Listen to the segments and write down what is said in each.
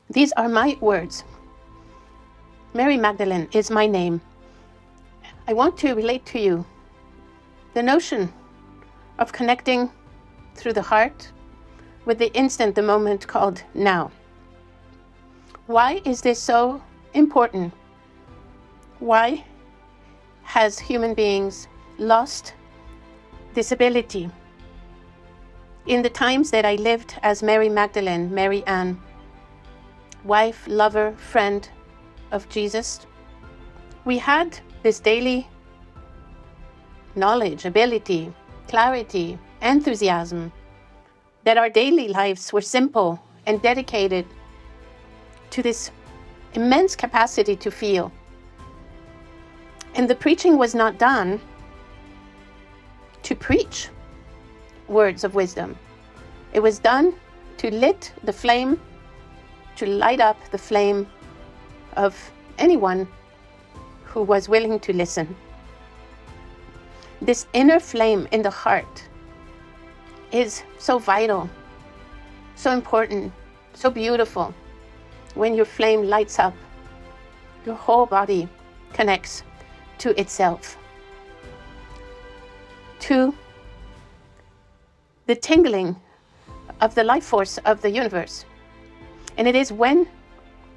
These are my words. Mary Magdalene is my name. I want to relate to you the notion of connecting through the heart with the instant, the moment called now. Why is this so important? Why has human beings lost this ability? In the times that I lived as Mary Magdalene, Mary Ann, wife, lover, friend of Jesus, we had this daily knowledge, ability, clarity, enthusiasm, that our daily lives were simple and dedicated to this immense capacity to feel. And the preaching was not done to preach words of wisdom. It was done to light up the flame of anyone who was willing to listen. This inner flame in the heart is so vital, so important, so beautiful. When your flame lights up, your whole body connects to itself, to the tingling of the life force of the universe. And it is when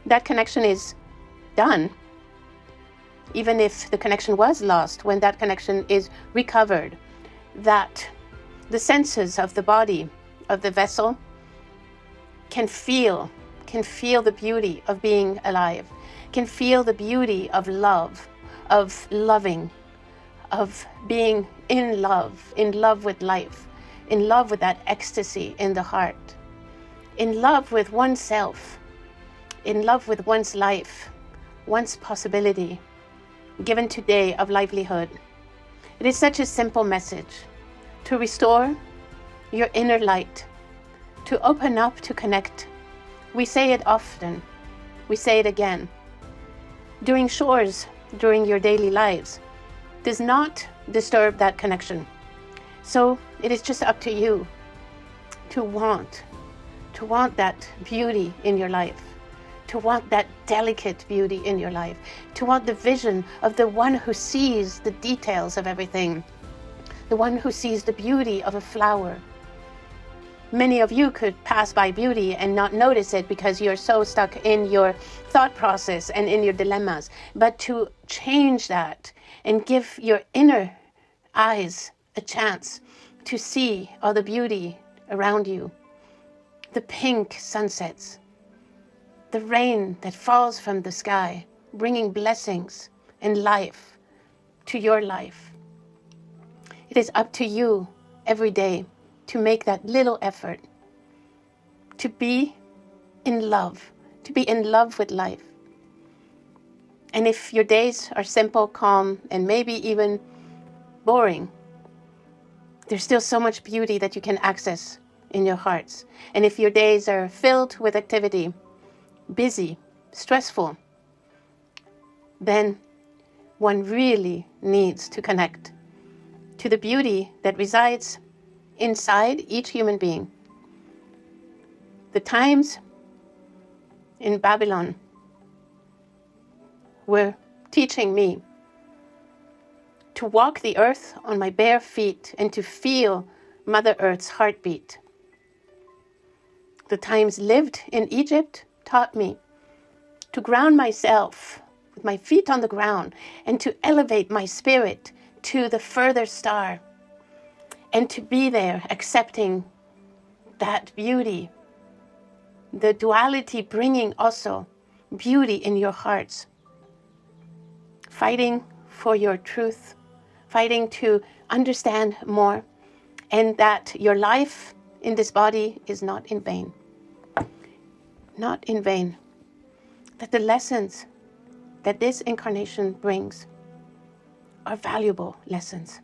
that connection is done, even if the connection was lost, when that connection is recovered, that the senses of the body, of the vessel, can feel the beauty of being alive, can feel the beauty of love, of loving, of being in love with life, in love with that ecstasy in the heart, in love with oneself, in love with one's life, one's possibility, given today of livelihood. It is such a simple message to restore your inner light, to open up, to connect. We say it often, we say it again. Doing chores during your daily lives does not disturb that connection. So it is just up to you to want that beauty in your life, to want that delicate beauty in your life, to want the vision of the one who sees the details of everything, the one who sees the beauty of a flower. Many of you could pass by beauty and not notice it because you're so stuck in your thought process and in your dilemmas. But to change that and give your inner eyes a chance to see all the beauty around you, the pink sunsets, the rain that falls from the sky, bringing blessings and life to your life. It is up to you every day to make that little effort, to be in love with life. And if your days are simple, calm, and maybe even boring, there's still so much beauty that you can access in your hearts. And if your days are filled with activity, busy, stressful, then one really needs to connect to the beauty that resides inside each human being. The times in Babylon were teaching me to walk the earth on my bare feet and to feel Mother Earth's heartbeat. The times lived in Egypt taught me to ground myself with my feet on the ground and to elevate my spirit to the further star and to be there accepting that beauty, the duality bringing also beauty in your hearts, fighting for your truth, fighting to understand more, and that your life in this body is not in vain. Not in vain. That the lessons that this incarnation brings are valuable lessons.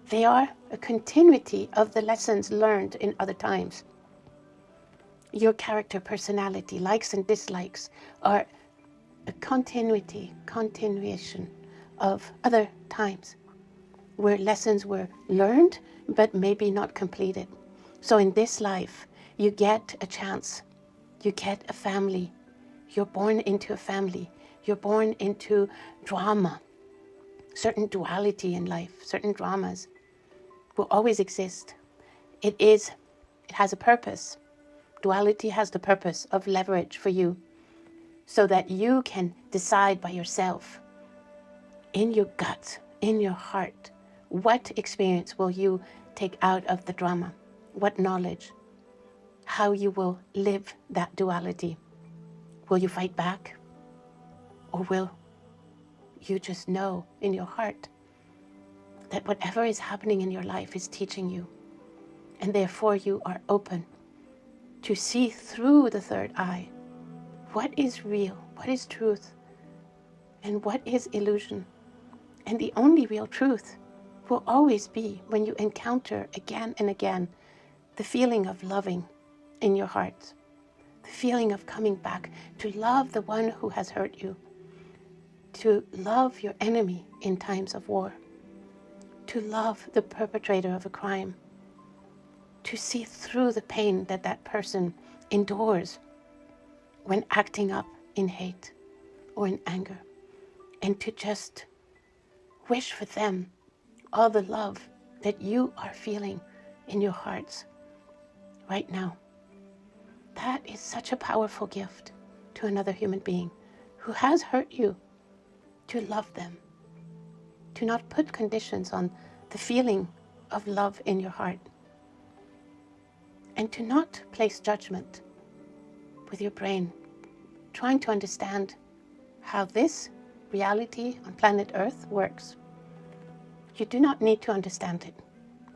They are a continuity of the lessons learned in other times. Your character, personality, likes and dislikes are a continuation of other times where lessons were learned but maybe not completed. So in this life, you get a chance You get a family. You're born into a family. You're born into drama. Certain duality in life, certain dramas will always exist. It has a purpose. Duality has the purpose of leverage for you so that you can decide by yourself, in your gut, in your heart, what experience will you take out of the drama? What knowledge? How you will live that duality? Will you fight back? Or will you just know in your heart that whatever is happening in your life is teaching you, and therefore you are open to see through the third eye what is real, what is truth, and what is illusion. And the only real truth will always be when you encounter again and again the feeling of loving in your heart, the feeling of coming back to love the one who has hurt you, to love your enemy in times of war, to love the perpetrator of a crime, to see through the pain that that person endures when acting up in hate or in anger, and to just wish for them all the love that you are feeling in your hearts right now. That is such a powerful gift to another human being who has hurt you, to love them, to not put conditions on the feeling of love in your heart, and to not place judgment with your brain, trying to understand how this reality on planet Earth works. You do not need to understand it.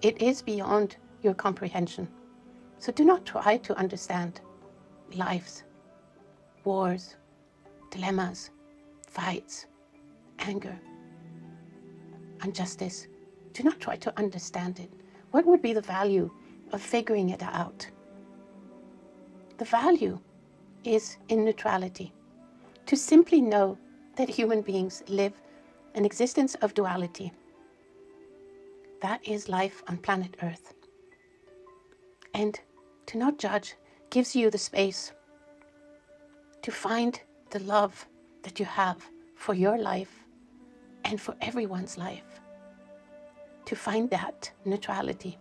It is beyond your comprehension. So do not try to understand lives, wars, dilemmas, fights, anger, injustice. Do not try to understand it. What would be the value of figuring it out? The value is in neutrality. To simply know that human beings live an existence of duality. That is life on planet Earth. And to not judge gives you the space to find the love that you have for your life and for everyone's life. To find that neutrality.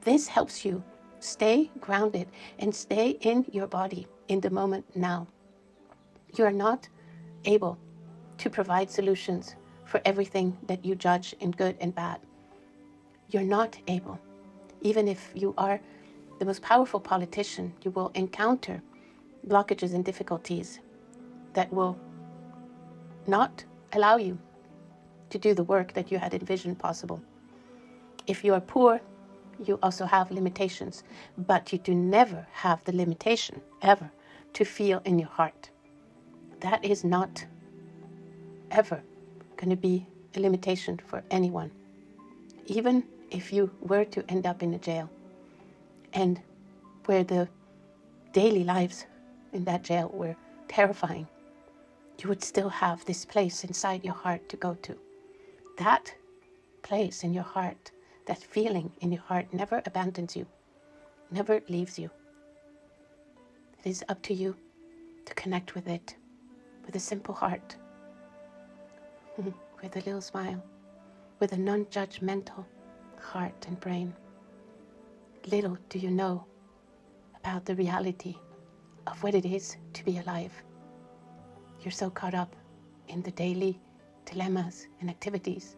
This helps you stay grounded and stay in your body in the moment now. You are not able to provide solutions for everything that you judge in good and bad. You're not able. Even if you are the most powerful politician, you will encounter blockages and difficulties that will not allow you to do the work that you had envisioned possible. If you are poor, you also have limitations, but you do never have the limitation, ever, to feel in your heart. That is not ever going to be a limitation for anyone. Even if you were to end up in a jail, and where the daily lives in that jail were terrifying, you would still have this place inside your heart to go to. That place in your heart, that feeling in your heart never abandons you, never leaves you. It is up to you to connect with it, with a simple heart, with a little smile, with a non-judgmental heart and brain. Little do you know about the reality of what it is to be alive. You're so caught up in the daily dilemmas and activities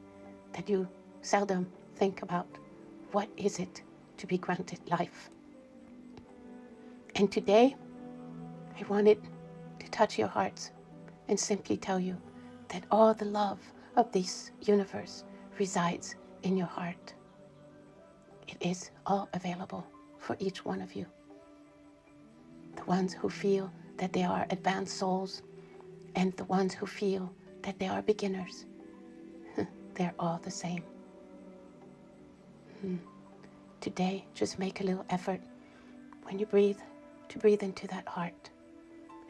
that you seldom think about what is it to be granted life. And today, I wanted to touch your hearts and simply tell you that all the love of this universe resides in your heart. It is all available for each one of you. The ones who feel that they are advanced souls, and the ones who feel that they are beginners. They're all the same. Today, just make a little effort when you breathe, to breathe into that heart,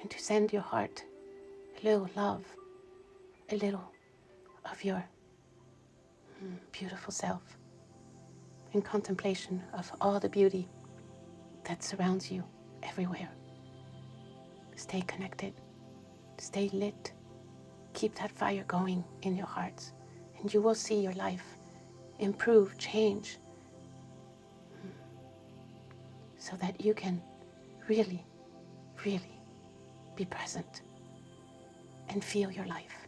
and to send your heart a little love, a little of your beautiful self, in contemplation of all the beauty that surrounds you everywhere. Stay connected. Stay lit. Keep that fire going in your hearts. And you will see your life improve, change, so that you can really, really be present and feel your life.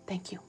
Thank you.